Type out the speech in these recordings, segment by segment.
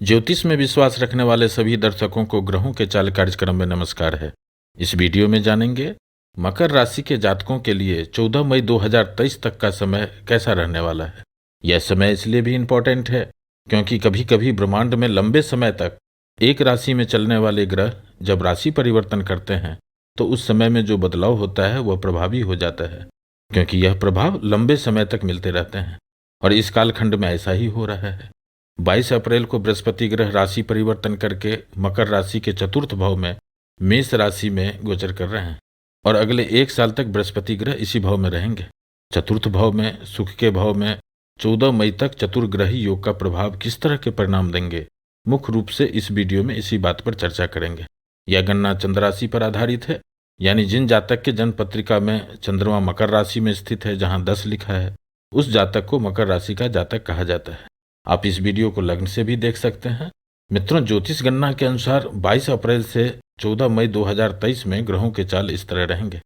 ज्योतिष में विश्वास रखने वाले सभी दर्शकों को ग्रहों के चाल कार्यक्रम में नमस्कार है। इस वीडियो में जानेंगे मकर राशि के जातकों के लिए 14 मई 2023 तक का समय कैसा रहने वाला है। यह समय इसलिए भी इम्पोर्टेंट है क्योंकि कभी कभी ब्रह्मांड में लंबे समय तक एक राशि में चलने वाले ग्रह जब राशि परिवर्तन करते हैं तो उस समय में जो बदलाव होता है वह प्रभावी हो जाता है, क्योंकि यह प्रभाव लंबे समय तक मिलते रहते हैं और इस कालखंड में ऐसा ही हो रहा है। 22 अप्रैल को बृहस्पति ग्रह राशि परिवर्तन करके मकर राशि के चतुर्थ भाव में मेष राशि में गोचर कर रहे हैं और अगले एक साल तक बृहस्पति ग्रह इसी भाव में रहेंगे। चतुर्थ भाव में सुख के भाव में 14 मई तक चतुर्ग्रही योग का प्रभाव किस तरह के परिणाम देंगे, मुख्य रूप से इस वीडियो में इसी बात पर चर्चा करेंगे। यह गणना चंद्र राशि पर आधारित है, यानी जिन जातक के जन्म पत्रिका में चंद्रमा मकर राशि में स्थित है, जहां 10 लिखा है, उस जातक को मकर राशि का जातक कहा जाता है। आप इस वीडियो को लग्न से भी देख सकते हैं। मित्रों, ज्योतिष गणना के अनुसार 22 अप्रैल से 14 मई 2023 में ग्रहों के चाल इस तरह रहेंगे।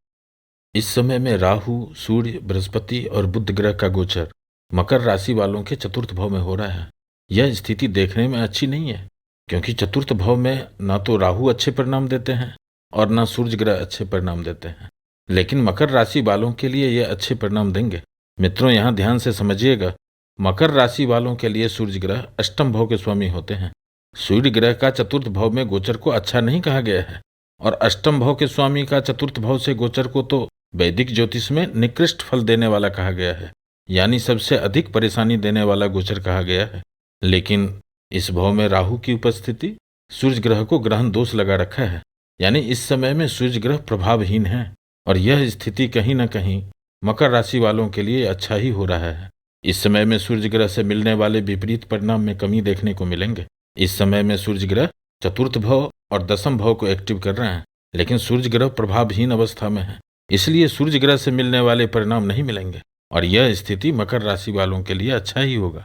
इस समय में राहु, सूर्य, बृहस्पति और बुध ग्रह का गोचर मकर राशि वालों के चतुर्थ भाव में हो रहा है। यह स्थिति देखने में अच्छी नहीं है, क्योंकि चतुर्थ भाव में न तो राहु अच्छे परिणाम देते हैं और न सूर्य ग्रह अच्छे परिणाम देते हैं, लेकिन मकर राशि वालों के लिए यह अच्छे परिणाम देंगे। मित्रों, यहाँ ध्यान से समझिएगा, मकर राशि वालों के लिए सूर्य ग्रह अष्टम भाव के स्वामी होते हैं। सूर्य ग्रह का चतुर्थ भाव में गोचर को अच्छा नहीं कहा गया है और अष्टम भाव के स्वामी का चतुर्थ भाव से गोचर को तो वैदिक ज्योतिष में निकृष्ट फल देने वाला कहा गया है, यानी सबसे अधिक परेशानी देने वाला गोचर कहा गया है। लेकिन इस भाव में राहु की उपस्थिति सूर्य ग्रह को ग्रहण दोष लगा रखा है, यानी इस समय में सूर्य ग्रह प्रभावहीन है और यह स्थिति कहीं न कहीं मकर राशि वालों के लिए अच्छा ही हो रहा है। इस समय में सूर्य ग्रह से मिलने वाले विपरीत परिणाम में कमी देखने को मिलेंगे। इस समय में सूर्य ग्रह चतुर्थ भाव और दसम भाव को एक्टिव कर रहे हैं, लेकिन सूर्य ग्रह प्रभावहीन अवस्था में है, इसलिए सूर्य ग्रह से मिलने वाले परिणाम नहीं मिलेंगे और यह स्थिति मकर राशि वालों के लिए अच्छा ही होगा।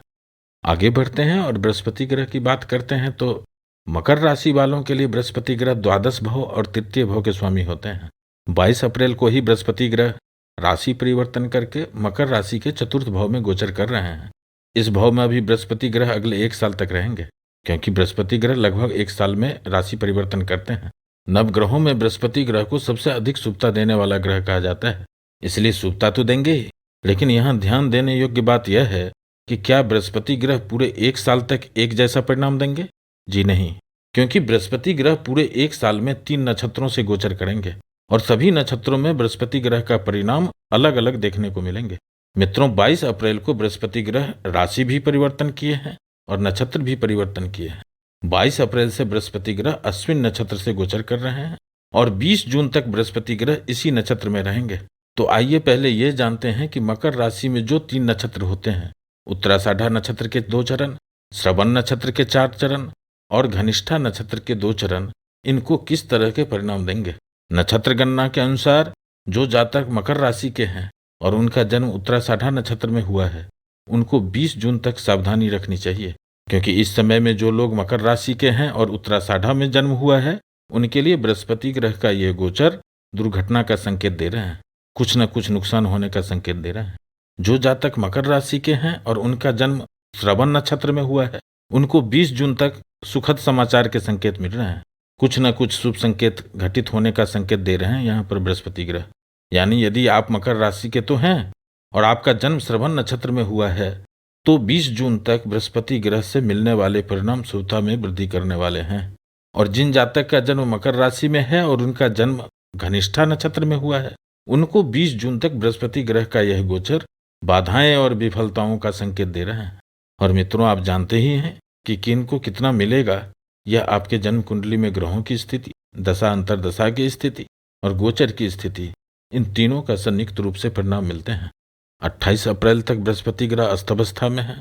आगे बढ़ते हैं और बृहस्पति ग्रह की बात करते हैं तो मकर राशि वालों के लिए बृहस्पति ग्रह द्वादश भाव और तृतीय भाव के स्वामी होते हैं। 22 अप्रैल को ही बृहस्पति ग्रह राशि परिवर्तन करके मकर राशि के चतुर्थ भाव में गोचर कर रहे हैं। इस भाव में अभी बृहस्पति ग्रह अगले एक साल तक रहेंगे, क्योंकि बृहस्पति ग्रह लगभग एक साल में राशि परिवर्तन करते हैं। नव ग्रहों में बृहस्पति ग्रह को सबसे अधिक शुभता देने वाला ग्रह कहा जाता है, इसलिए शुभता तो देंगे ही, लेकिन यहाँ ध्यान देने योग्य बात यह है कि क्या बृहस्पति ग्रह पूरे एक साल तक एक जैसा परिणाम देंगे? जी नहीं, क्योंकि बृहस्पति ग्रह पूरे एक साल में 3 नक्षत्रों से गोचर करेंगे और सभी नक्षत्रों में बृहस्पति ग्रह का परिणाम अलग अलग देखने को मिलेंगे। मित्रों, 22 अप्रैल को बृहस्पति ग्रह राशि भी परिवर्तन किए हैं और नक्षत्र भी परिवर्तन किए हैं। 22 अप्रैल से बृहस्पति ग्रह अश्विन नक्षत्र से गोचर कर रहे हैं और 20 जून तक बृहस्पति ग्रह इसी नक्षत्र में रहेंगे। तो आइए पहले ये जानते हैं कि मकर राशि में जो 3 नक्षत्र होते हैं, उत्तराषाढ़ा नक्षत्र के 2 चरण, श्रवण नक्षत्र के 4 चरण और घनिष्ठा नक्षत्र के 2 चरण, इनको किस तरह के परिणाम देंगे। नक्षत्र गणना के अनुसार जो जातक मकर राशि के हैं और उनका जन्म उत्तराषाढ़ा नक्षत्र में हुआ है, उनको 20 जून तक सावधानी रखनी चाहिए, क्योंकि इस समय में जो लोग मकर राशि के हैं और उत्तराषाढ़ा में जन्म हुआ है, उनके लिए बृहस्पति ग्रह का यह गोचर दुर्घटना का संकेत दे रहे हैं, कुछ न कुछ नुकसान होने का संकेत दे रहे हैं। जो जातक मकर राशि के हैं और उनका जन्म श्रवण नक्षत्र में हुआ है, उनको 20 जून तक सुखद समाचार के संकेत मिल रहे हैं, कुछ न कुछ शुभ संकेत घटित होने का संकेत दे रहे हैं यहाँ पर बृहस्पति ग्रह। यानी यदि आप मकर राशि के तो हैं और आपका जन्म श्रवण नक्षत्र में हुआ है, तो 20 जून तक बृहस्पति ग्रह से मिलने वाले परिणाम शुभता में वृद्धि करने वाले हैं। और जिन जातक का जन्म मकर राशि में है और उनका जन्म घनिष्ठा नक्षत्र में हुआ है, उनको 20 जून तक बृहस्पति ग्रह का यह गोचर बाधाएं और विफलताओं का संकेत दे रहे हैं। और मित्रों, आप जानते ही हैं कि किन को कितना मिलेगा। यह आपके जन्म कुंडली में ग्रहों की स्थिति, दशा अंतरदशा की स्थिति और गोचर की स्थिति, इन तीनों का संयुक्त रूप से परिणाम मिलते हैं। 28 अप्रैल तक बृहस्पति ग्रह अस्तवस्था में है।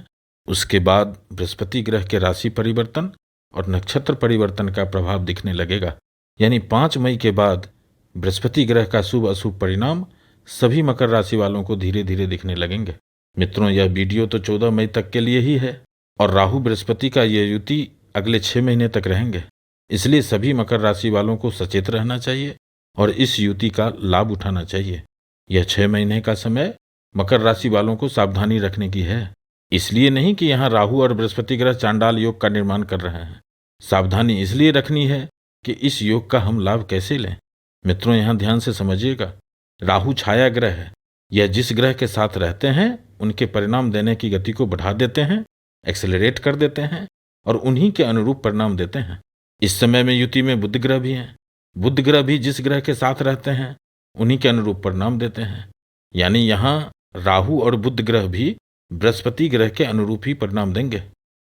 उसके बाद बृहस्पति ग्रह के राशि परिवर्तन और नक्षत्र परिवर्तन का प्रभाव दिखने लगेगा, यानी 5 मई के बाद बृहस्पति ग्रह का शुभ अशुभ परिणाम सभी मकर राशि वालों को धीरे धीरे दिखने लगेंगे। मित्रों, यह वीडियो तो 14 मई तक के लिए ही है और राहु बृहस्पति का यह युति अगले 6 महीने तक रहेंगे, इसलिए सभी मकर राशि वालों को सचेत रहना चाहिए और इस युति का लाभ उठाना चाहिए। यह 6 महीने का समय मकर राशि वालों को सावधानी रखने की है। इसलिए नहीं कि यहाँ राहु और बृहस्पति ग्रह चांडाल योग का निर्माण कर रहे हैं। सावधानी इसलिए रखनी है कि इस योग का हम लाभ कैसे लें। मित्रों, यहाँ ध्यान से समझिएगा, राहु छाया ग्रह है। यह जिस ग्रह के साथ रहते हैं उनके परिणाम देने की गति को बढ़ा देते हैं, एक्सेलरेट कर देते हैं और उन्हीं के अनुरूप परिणाम देते हैं। इस समय में युति में बुध ग्रह भी हैं। बुध ग्रह भी जिस ग्रह के साथ रहते हैं उन्हीं के अनुरूप परिणाम देते हैं। यानी यहाँ राहु और बुध ग्रह भी बृहस्पति ग्रह के अनुरूप ही परिणाम देंगे।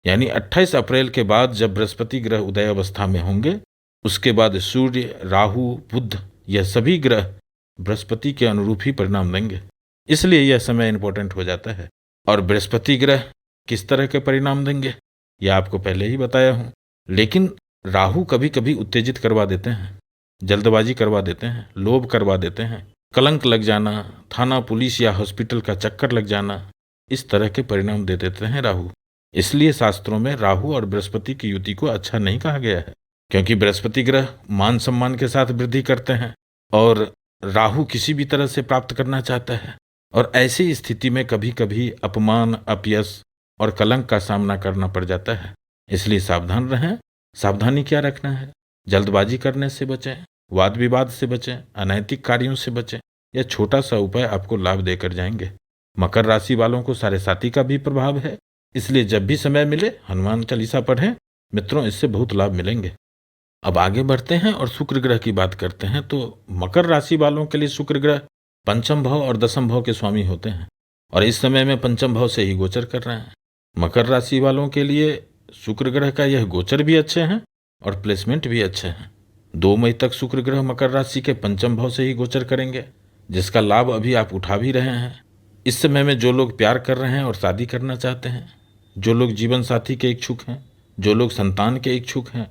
यानी 28 अप्रैल के बाद जब बृहस्पति ग्रह उदय अवस्था में होंगे, उसके बाद सूर्य, राहु, बुध यह सभी ग्रह बृहस्पति के अनुरूप ही परिणाम देंगे। इसलिए यह समय इंपॉर्टेंट हो जाता है। और बृहस्पति ग्रह किस तरह के परिणाम देंगे यह आपको पहले ही बताया हूं। लेकिन राहु कभी कभी उत्तेजित करवा देते हैं, जल्दबाजी करवा देते हैं, लोभ करवा देते हैं, कलंक लग जाना, थाना पुलिस या हॉस्पिटल का चक्कर लग जाना, इस तरह के परिणाम दे देते हैं राहु। इसलिए शास्त्रों में राहु और बृहस्पति की युति को अच्छा नहीं कहा गया है, क्योंकि बृहस्पति ग्रह मान सम्मान के साथ वृद्धि करते हैं और राहु किसी भी तरह से प्राप्त करना चाहता है। और ऐसी स्थिति में कभी कभी अपमान, अपयश और कलंक का सामना करना पड़ जाता है। इसलिए सावधान रहें। सावधानी क्या रखना है? जल्दबाजी करने से बचें, वाद विवाद से बचें, अनैतिक कार्यों से बचें। यह छोटा सा उपाय आपको लाभ देकर जाएंगे। मकर राशि वालों को साढ़े साती का भी प्रभाव है, इसलिए जब भी समय मिले हनुमान चालीसा पढ़ें। मित्रों, इससे बहुत लाभ मिलेंगे। अब आगे बढ़ते हैं और शुक्र ग्रह की बात करते हैं। तो मकर राशि वालों के लिए शुक्र ग्रह पंचम भाव और दसम भाव के स्वामी होते हैं और इस समय में पंचम भाव से ही गोचर कर रहे हैं। मकर राशि वालों के लिए शुक्र ग्रह का यह गोचर भी अच्छे हैं और प्लेसमेंट भी अच्छे हैं। 2 मई तक शुक्र ग्रह मकर राशि के पंचम भाव से ही गोचर करेंगे, जिसका लाभ अभी आप उठा भी रहे हैं। इस समय में जो लोग प्यार कर रहे हैं और शादी करना चाहते हैं, जो लोग जीवन साथी के इच्छुक हैं, जो लोग संतान के इच्छुक हैं,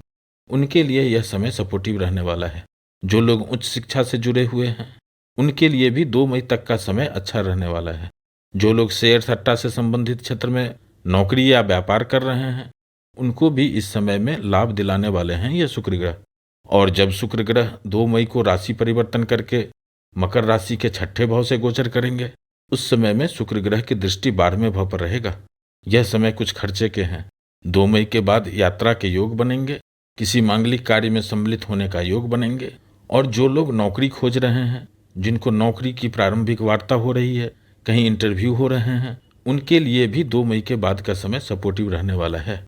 उनके लिए यह समय सपोर्टिव रहने वाला है। जो लोग उच्च शिक्षा से जुड़े हुए हैं उनके लिए भी 2 मई तक का समय अच्छा रहने वाला है। जो लोग शेयर सट्टा से संबंधित क्षेत्र में नौकरी या व्यापार कर रहे हैं उनको भी इस समय में लाभ दिलाने वाले हैं यह शुक्र ग्रह। और जब शुक्र ग्रह 2 मई को राशि परिवर्तन करके मकर राशि के 6ठे भाव से गोचर करेंगे, उस समय में शुक्र ग्रह की दृष्टि 12वें भाव पर रहेगा। यह समय कुछ खर्चे के हैं। 2 मई के बाद यात्रा के योग बनेंगे, किसी मांगलिक कार्य में सम्मिलित होने का योग बनेंगे। और जो लोग नौकरी खोज रहे हैं, जिनको नौकरी की प्रारंभिक वार्ता हो रही है, कहीं इंटरव्यू हो रहे हैं, उनके लिए भी 2 मई के बाद का समय सपोर्टिव रहने वाला है।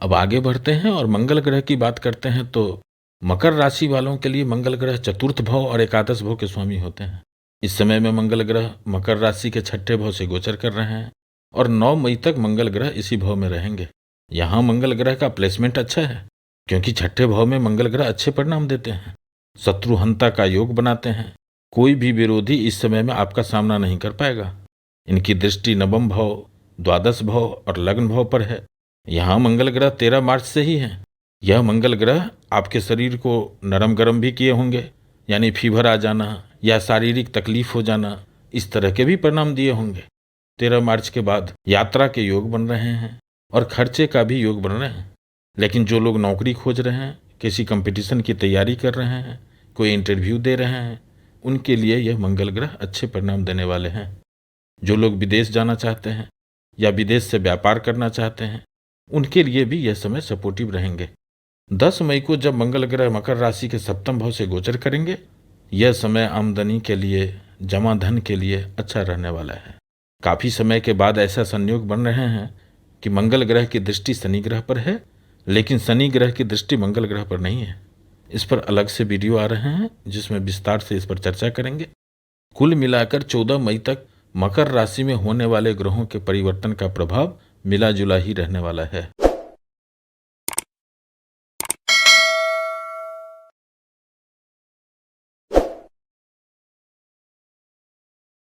अब आगे बढ़ते हैं और मंगल ग्रह की बात करते हैं। तो मकर राशि वालों के लिए मंगल ग्रह चतुर्थ भाव और एकादश भाव के स्वामी होते हैं। इस समय में मंगल ग्रह मकर राशि के 6ठे भाव से गोचर कर रहे हैं और 9 मई तक मंगल ग्रह इसी भाव में रहेंगे। यहाँ मंगल ग्रह का प्लेसमेंट अच्छा है, क्योंकि 6ठे भाव में मंगल ग्रह अच्छे परिणाम देते हैं, शत्रुहंता का योग बनाते हैं। कोई भी विरोधी इस समय में आपका सामना नहीं कर पाएगा। इनकी दृष्टि नवम भाव, द्वादश भाव और लग्न भाव पर है। यहाँ मंगल ग्रह 13 मार्च से ही है। यह मंगल ग्रह आपके शरीर को नरम गरम भी किए होंगे, यानी फीवर आ जाना या शारीरिक तकलीफ हो जाना, इस तरह के भी परिणाम दिए होंगे। 13 मार्च के बाद यात्रा के योग बन रहे हैं और खर्चे का भी योग बन रहे हैं। लेकिन जो लोग नौकरी खोज रहे हैं, किसी कंपटीशन की तैयारी कर रहे हैं, कोई इंटरव्यू दे रहे हैं, उनके लिए यह मंगल ग्रह अच्छे परिणाम देने वाले हैं। जो लोग विदेश जाना चाहते हैं या विदेश से व्यापार करना चाहते हैं, उनके लिए भी यह समय सपोर्टिव रहेंगे। 10 मई को जब मंगल ग्रह मकर राशि के 7वें भाव से गोचर करेंगे, यह समय आमदनी के लिए, जमा धन के लिए अच्छा रहने वाला है। काफ़ी समय के बाद ऐसा संयोग बन रहे हैं कि मंगल ग्रह की दृष्टि शनि ग्रह पर है, लेकिन शनि ग्रह की दृष्टि मंगल ग्रह पर नहीं है। इस पर अलग से वीडियो आ रहे हैं जिसमें विस्तार से इस पर चर्चा करेंगे। कुल मिलाकर 14 मई तक मकर राशि में होने वाले ग्रहों के परिवर्तन का प्रभाव मिला जुला ही रहने वाला है।